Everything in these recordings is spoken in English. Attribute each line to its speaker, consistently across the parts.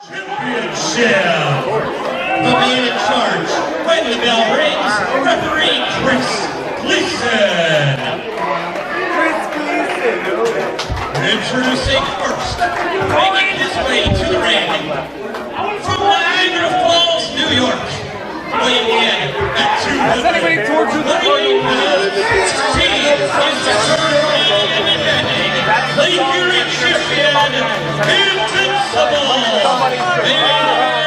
Speaker 1: Championship. The man in charge, when the bell rings, referee Chris Gleason. Introducing first, making his way to the ring, from Niagara Falls, New York, weighing in at 228 pounds, he is the current and defending Lake Erie champion, Invincible, Valor.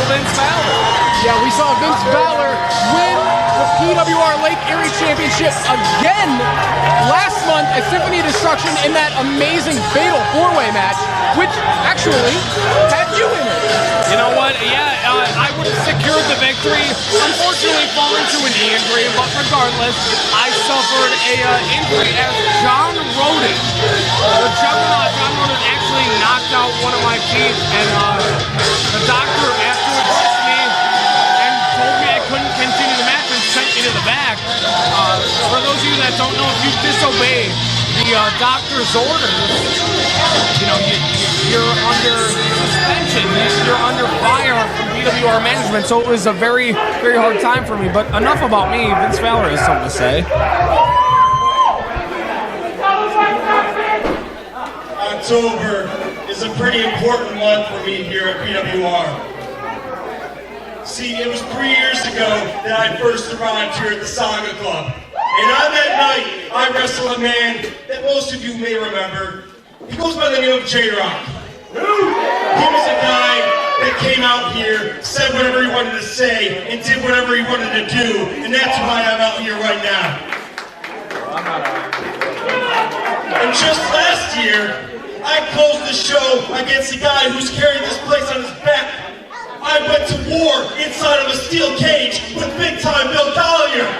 Speaker 2: Vince Valor. Yeah, we saw Vince Valor win the PWR Lake Erie Championship again last month at Symphony of Destruction in that amazing fatal four-way match, which actually had you in it.
Speaker 3: You know what? Yeah, I would have secured the victory. Unfortunately, falling to an knee injury, but regardless, I suffered a injury as John Rodin, the juggernaut. John Rodin actually knocked out one of my teeth, and the doctor afterwards asked me and told me I couldn't continue the match and sent me to the back. For those of you that don't know, if you disobey the doctor's orders, you know, you're under suspension, you're under fire from PWR management, so it was a very, very hard time for me. But enough about me. Vince Valor has something to say.
Speaker 1: October is a pretty important month for me here at PWR. See, it was 3 years ago that I first arrived here at the Saga Club. And on that night, I wrestled a man that most of you may remember. He goes by the name of J-Rock. He was a guy that came out here, said whatever he wanted to say, and did whatever he wanted to do. And that's why I'm out here right now. And just last year, I closed the show against a guy who's carrying this place on his back. I went to war inside of a steel cage with big-time Bill Collier.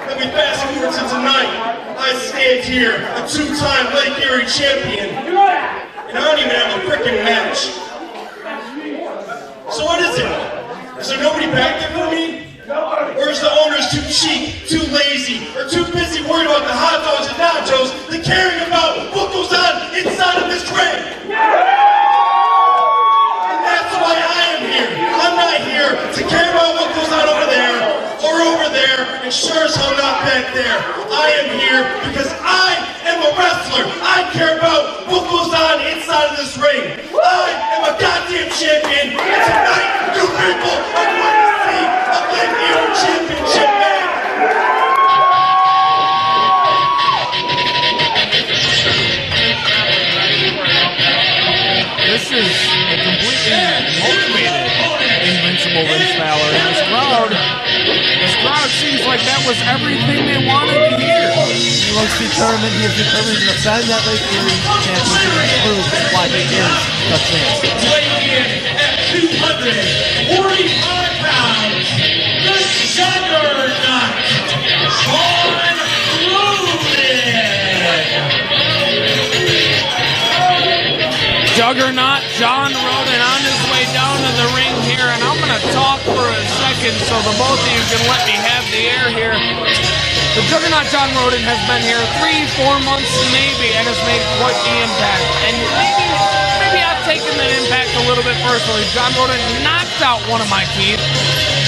Speaker 1: Let me fast forward to tonight. I stand here, a two-time Lake Erie champion, and I don't even have a freaking match. So what is it? Is there nobody back there for me? Or is the owners too cheap, too lazy, or too busy worried about the hot dogs and nachos than caring about what goes on inside of this ring? And that's why I am here. I'm not here to care about what goes on over there, or over there, and sure as hell not back there. I am here because I am a wrestler. I care about what goes on inside of this ring. I am a goddamn champion, and tonight, you people are going to see a Lake Erie championship match.
Speaker 3: This is a completely motivated Invincible Vince Valor. And this crowd seems like that was everything they wanted to hear.
Speaker 4: He looks determined. He is determined to defend that Lake Erie championship and prove why he is the champ.
Speaker 1: Weighing in at 245 pounds, the juggernaut, John Rodin.
Speaker 3: Juggernaut John Rodin on his way down to the ring here, and I'm going to talk for a second so the both of you can let me have the air here. The Juggernaut John Rodin has been here 3-4 months maybe and has made quite the impact. And maybe I've taken that impact a little bit personally. John Rodin knocked out one of my teeth.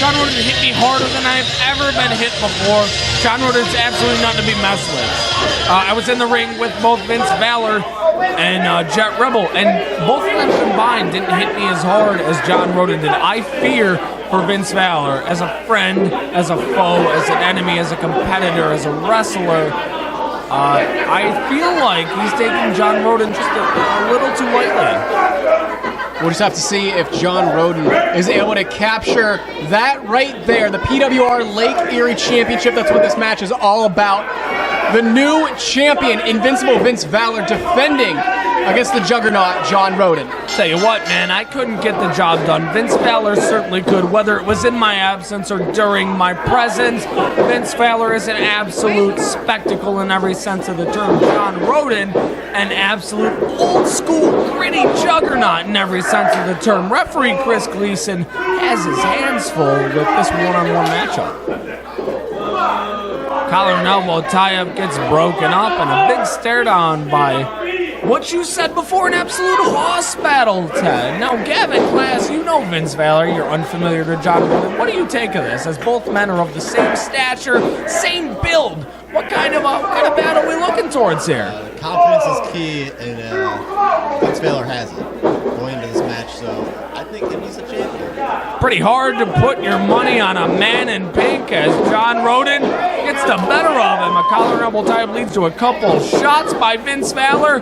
Speaker 3: John Rodin hit me harder than I've ever been hit before. John Rodin's absolutely not to be messed with. I was in the ring with both Vince Valor and Jet Rebel, and both of them combined didn't hit me as hard as John Rodin did. I fear for Vince Valor as a friend, as a foe, as an enemy, as a competitor, as a wrestler. I feel like he's taking John Rodin just a little too lightly.
Speaker 2: We'll just have to see if John Rodin is able to capture that right there, the PWR Lake Erie Championship. That's what this match is all about. The new champion, Invincible Vince Valor, defending against the juggernaut, John Rodin.
Speaker 3: Tell you what, man, I couldn't get the job done. Vince Valor certainly could, whether it was in my absence or during my presence. Vince Valor is an absolute spectacle in every sense of the term. John Rodin, an absolute old-school, gritty juggernaut in every sense of the term. Referee Chris Gleason has his hands full with this one-on-one matchup. Collar and elbow tie-up gets broken up, and a big stare-down by what you said before, an absolute hoss battle, Ted. Now, Gavin Glass, you know Vince Valor. You're unfamiliar to John Rodin. What do you take of this? As both men are of the same stature, same build, what kind of battle are we looking towards here?
Speaker 5: Confidence is key, and Vince Valor has it going into this match, so I think that he's a champion.
Speaker 3: Pretty hard to put your money on a man in pink as John Rodin gets the better of him. A collar and elbow tie leads to a couple shots by Vince Valor.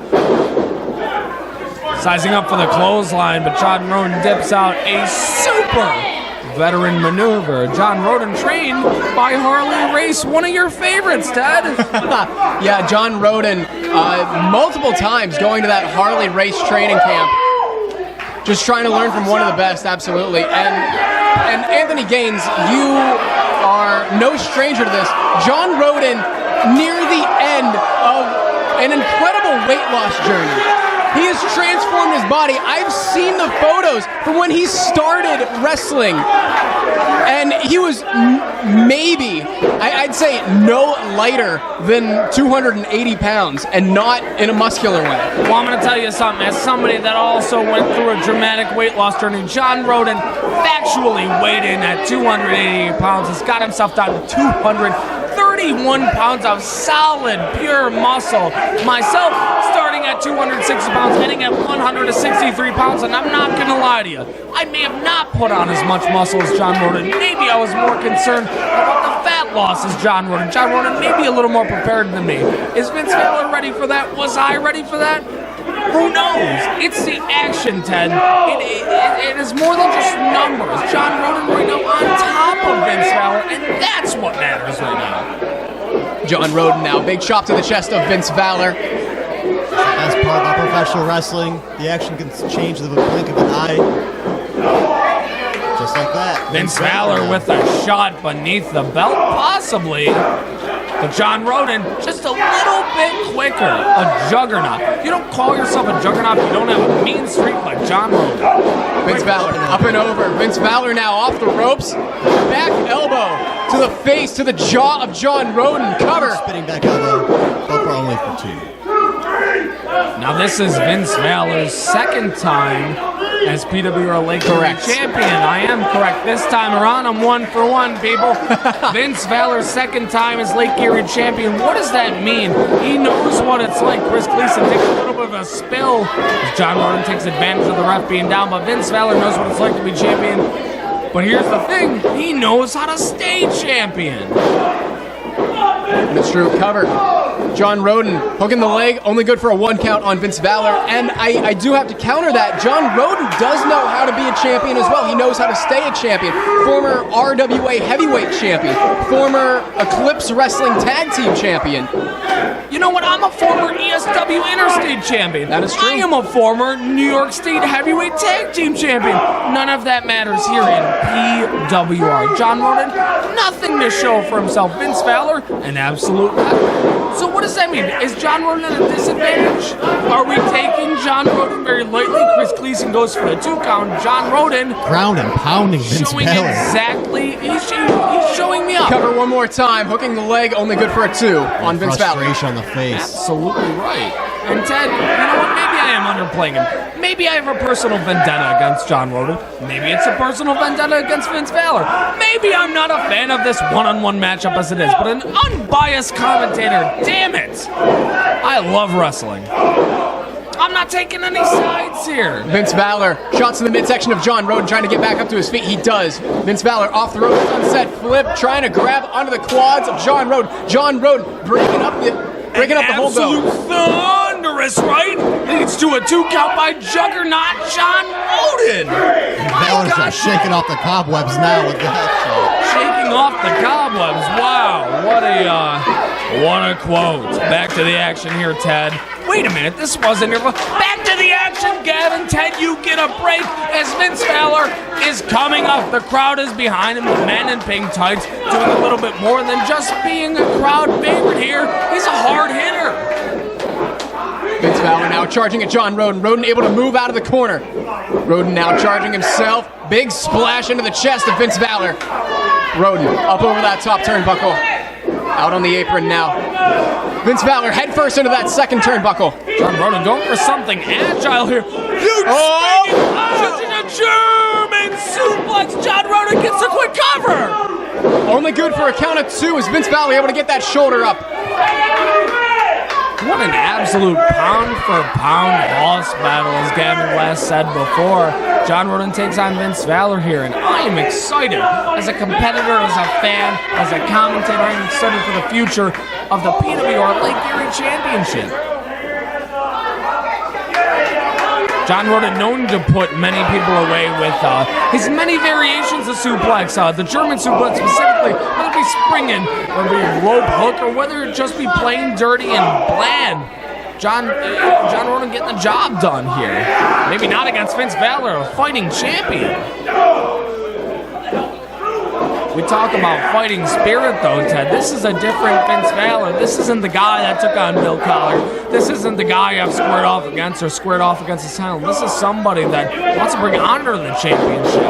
Speaker 3: Sizing up for the clothesline, but John Rodin dips out. A super veteran maneuver. John Rodin trained by Harley Race, one of your favorites, Ted.
Speaker 2: Yeah, John Rodin, multiple times going to that Harley Race training camp. Just trying to learn from one of the best, absolutely. And Anthony Gaines, you are no stranger to this. John Rodin, near the end of an incredible weight loss journey. He has transformed his body. I've seen the photos from when he started wrestling. And he was maybe, I'd say, no lighter than 280 pounds, and not in a muscular way.
Speaker 3: Well, I'm going to tell you something. As somebody that also went through a dramatic weight loss journey, John Rodin factually weighed in at 280 pounds. Has got himself down to 231 pounds of solid, pure muscle. Myself, starting at 260 pounds, ending at 163 pounds, and I'm not going to lie to you. I may have not put on as much muscle as John Rodin. Maybe I was more concerned about the fat loss as John Rodin. John Rodin may be a little more prepared than me. Is Vince Valor ready for that? Was I ready for that? Who knows? It's the action, Ted. It is more than just numbers. John Rodin right now on top of Vince Valor, and that's what matters right now.
Speaker 2: John Rodin now, big chop to the chest of Vince Valor.
Speaker 5: As part of professional wrestling, the action can change with a blink of an eye. Just like that.
Speaker 3: Vince Valor with a shot beneath the belt, possibly. But John Rodin, just a little bit quicker. A juggernaut. You don't call yourself a juggernaut if you don't have a mean streak like John Rodin.
Speaker 2: Vince Valor up and over. Vince Valor now off the ropes. Back elbow to the face, to the jaw of John Rodin. Cover.
Speaker 5: Spinning back elbow. Both are only for two.
Speaker 3: Now this is Vince Valor's second time as PWR Lake champion. I am correct. This time around, I'm 1 for 1, people. Vince Valor's second time as Lake Erie champion. What does that mean? He knows what it's like. Chris Gleason takes a little bit of a spill as John Rodin takes advantage of the ref being down, but Vince Valor knows what it's like to be champion. But here's the thing, he knows how to stay champion.
Speaker 2: And it's true, cover. John Rodin hooking the leg, only good for a 1 count on Vince Valor. And I do have to counter that. John Rodin does know how to be a champion as well. He knows how to stay a champion. Former RWA heavyweight champion. Former Eclipse Wrestling Tag Team champion.
Speaker 3: You know what? I'm a former ESW Interstate champion.
Speaker 2: That is true.
Speaker 3: I am a former New York State Heavyweight Tag Team champion. None of that matters here in PWR. John Rodin, nothing to show for himself. Vince Valor, an absolute veteran. So what does that mean? Is John Rodin at a disadvantage? Are we taking John Rodin very lightly? Chris Gleason goes for the 2 count. John Rodin
Speaker 5: Ground and pounding Vince
Speaker 3: showing
Speaker 5: Valor.
Speaker 3: exactly. He's showing me up.
Speaker 2: Cover one more time, hooking the leg, only good for a 2 on Vince Valor.
Speaker 5: Frustration on the face.
Speaker 3: Absolutely right. And Ted, you know what? Maybe I am underplaying him. Maybe I have a personal vendetta against John Rodin. Maybe it's a personal vendetta against Vince Valor. Maybe I'm not a fan of this one-on-one matchup as it is, but an unbiased commentator, damn it! I love wrestling. I'm not taking any sides here.
Speaker 2: Vince Valor shots in the midsection of John Rodin, trying to get back up to his feet. He does. Vince Valor off the ropes, sunset flip, trying to grab onto the quads of John Rodin. John Rodin breaking up the hold though.
Speaker 3: Absolute thunderous right leads to a 2 count by Juggernaut John Rodin.
Speaker 5: Valor's just shaking off the cobwebs now with that shot.
Speaker 3: Shaking off the cobwebs. Wow, what a quote. Back to the action here, Ted. wait a minute, this wasn't your... Back to the action, Gavin. Ted, you get a break as Vince Valor is coming up. The crowd is behind him. The man in pink tights doing a little bit more than just being a crowd favorite here. He's a hard hitter.
Speaker 2: Vince Valor now charging at John Rodin. Rodin able to move out of the corner. Rodin now charging himself. Big splash into the chest of Vince Valor. Rodin up over that top turnbuckle. Out on the apron now. Vince Valor head first into that second turnbuckle.
Speaker 3: John Rodin going for something agile here. A German suplex. John Rodin gets a quick cover.
Speaker 2: Only good for a count of 2 as Vince Valor able to get that shoulder up.
Speaker 3: What an absolute pound-for-pound boss battle, as Gavin West said before. John Rodin takes on Vince Valor here, and I am excited as a competitor, as a fan, as a commentator. I'm excited for the future of the PWR Lake Erie Championship. John Rodin known to put many people away with his many variations of suplex. The German suplex specifically, whether it be springing, whether it be rope hook, or whether it just be plain dirty and bland. John Rodin getting the job done here. Maybe not against Vince Valor, a fighting champion. We talk about fighting spirit, though, Ted. This is a different Vince Valor. This isn't the guy that took on Bill Collar. This isn't the guy I've squared off against his title. This is somebody that wants to bring honor to the championship.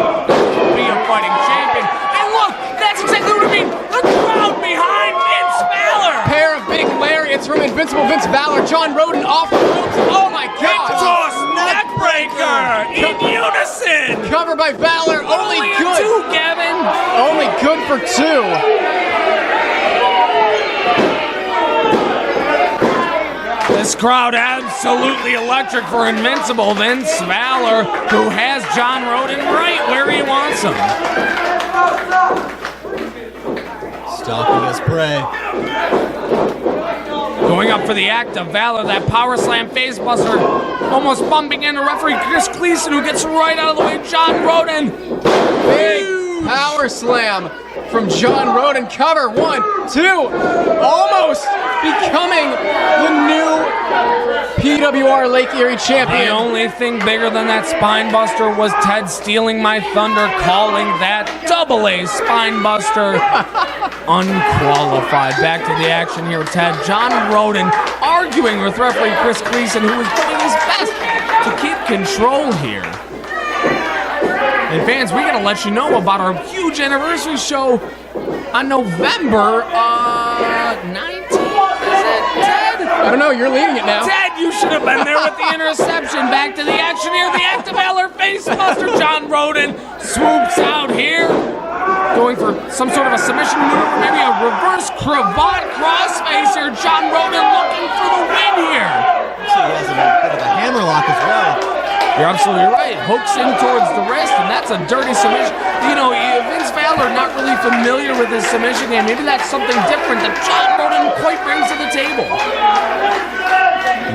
Speaker 3: Be a fighting champion. And look, that's exactly what I mean. The crowd behind Vince Valor.
Speaker 2: Pair of big lariats from Invincible Vince Valor. John Rodin off the ropes. Oh my God!
Speaker 3: Toss neckbreaker in unison.
Speaker 2: Cover by Valor. Only good.
Speaker 3: 2, Gavin.
Speaker 2: Only good for 2.
Speaker 3: This crowd absolutely electric for Invincible Vince Valor, who has John Rodin right where he wants him.
Speaker 5: Stalking his prey.
Speaker 3: Going up for the act of Valor, that power slam face buster, almost bumping into referee Chris Gleason, who gets right out of the way. John Rodin.
Speaker 2: Big power slam from John Rodin. Cover 1, 2. Almost becoming the new PWR Lake Erie champion.
Speaker 3: The only thing bigger than that spine buster was Ted stealing my thunder, calling that AA spine buster unqualified. Back to the action here, Ted. John Rodin arguing with referee Chris Gleason, who was doing his best to keep control here. And fans, we gotta let you know about our huge anniversary show on November 19th. Is it, Ted?
Speaker 2: I don't know, you're leading it now.
Speaker 3: Ted, you should have been there with the interception. Back to the action here. The Active Valor face buster. John Rodin swoops out here. Going for some sort of a submission maneuver, maybe a reverse cravat crossface here. John Rodin looking for the win here.
Speaker 5: Actually, he has a bit of a hammerlock as well.
Speaker 3: You're absolutely right. Hooks in towards the wrist, and that's a dirty submission. You know, Vince Valor not really familiar with his submission game. Maybe that's something different that John Rodin quite brings to the table.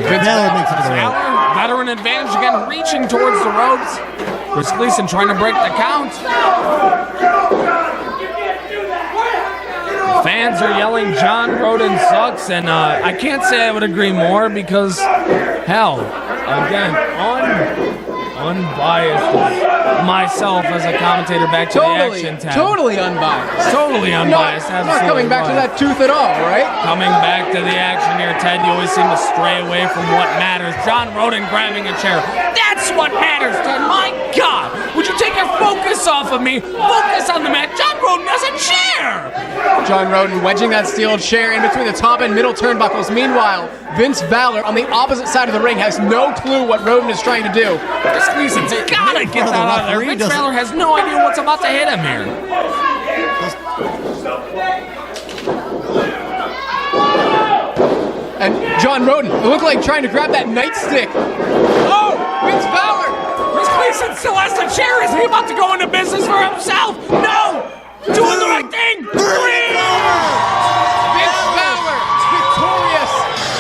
Speaker 5: Vince Valor makes it to the rope.
Speaker 3: Veteran advantage again, reaching towards the ropes. Chris Gleason trying to break the count. Fans are yelling, John Rodin sucks, and I can't say I would agree more because, hell, again, unbiased. Myself as a commentator back to the action tab.
Speaker 2: Totally unbiased.
Speaker 3: Totally unbiased.
Speaker 2: Not coming back to that tooth at all, right?
Speaker 3: Coming back to the action here, Ted. You always seem to stray away from what matters. John Rodin grabbing a chair. That's what matters, Ted. My God, would you take your focus off of me? Focus on the match. John Rodin has a chair.
Speaker 2: John Rodin wedging that steel chair in between the top and middle turnbuckles. Meanwhile, Vince Valor on the opposite side of the ring has no clue what Rodin is trying to do.
Speaker 3: Chris Gleason's gotta get that out of there. Vince Valor has no idea what's about to hit him here.
Speaker 2: And John Rodin, it looked like trying to grab that nightstick. Oh, Vince Valor!
Speaker 3: Chris Gleason still has the chair. Is he about to go into business for himself? No! Doing the right thing!
Speaker 2: Vince Valor victorious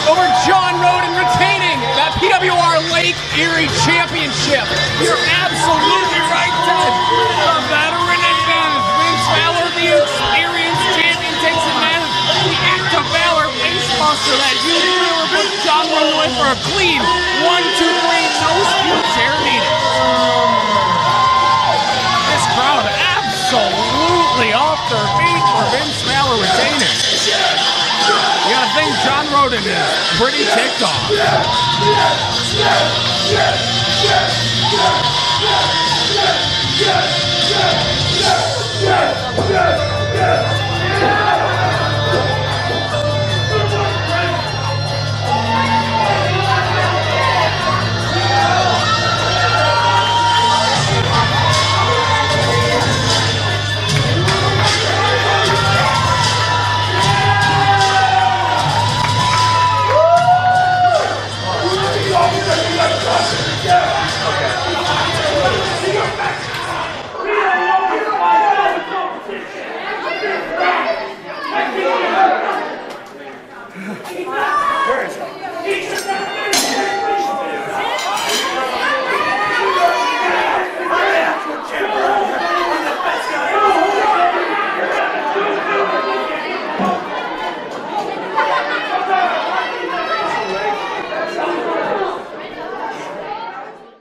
Speaker 2: over John Rodin, retaining that PWR Lake Erie Championship.
Speaker 3: You're absolutely right, Ted. The veteran advantage. Vince Valor, the experienced champion, takes advantage. The Act of Valor face buster that you put John Rodin away for for a clean 1, 2, 3, no steel chair needed. This crowd absolutely off their feet for Vince Valor retaining. You gotta think John Rodin is pretty ticked off.
Speaker 1: Yes!